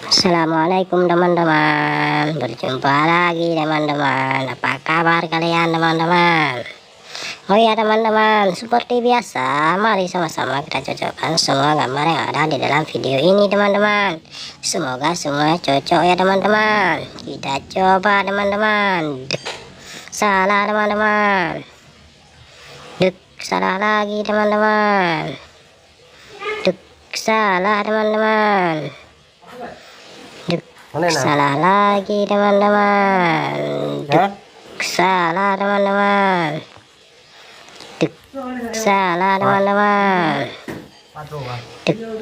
Assalamualaikum teman-teman, berjumpa lagi teman-teman. Apa kabar kalian teman-teman? Oh ya teman-teman, seperti biasa mari sama-sama kita cocokkan semua gambar yang ada di dalam video ini teman-teman. Semoga semua cocok ya teman-teman. Kita coba teman-teman. Salah teman-teman. Salah lagi teman-teman. Salah teman-teman. Salah lagi teman-teman. Salah teman-teman. Salah teman-teman.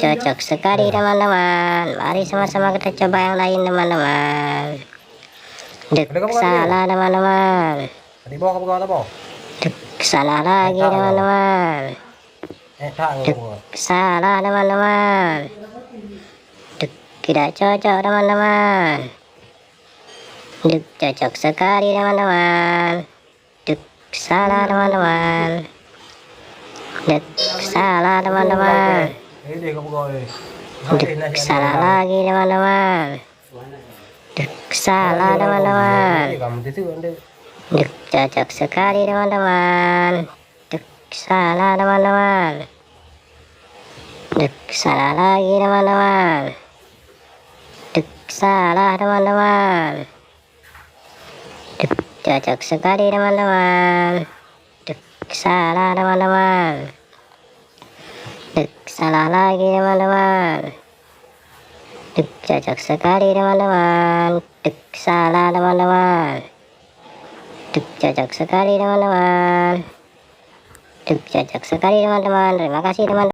Cocok sekali teman-teman. Mari sama-sama kita coba yang lain teman-teman. Salah teman-teman. Salah lagi teman-teman. Salah teman-teman. Tidak cocok teman-teman. Cocok sekali teman-teman. Salah teman-teman. Salah teman-teman. Salah lagi teman-teman. Salah teman-teman. Cocok sekali teman-teman. Salah teman-teman. Salah lagi teman-teman. Salah teman-teman. Cocok sekali teman-teman. Salah teman-teman. Salah lagi teman-teman. Cocok sekali teman-teman. Salah teman-teman. Cocok sekali teman-teman. Cocok sekali teman-teman. Terima kasih teman-teman.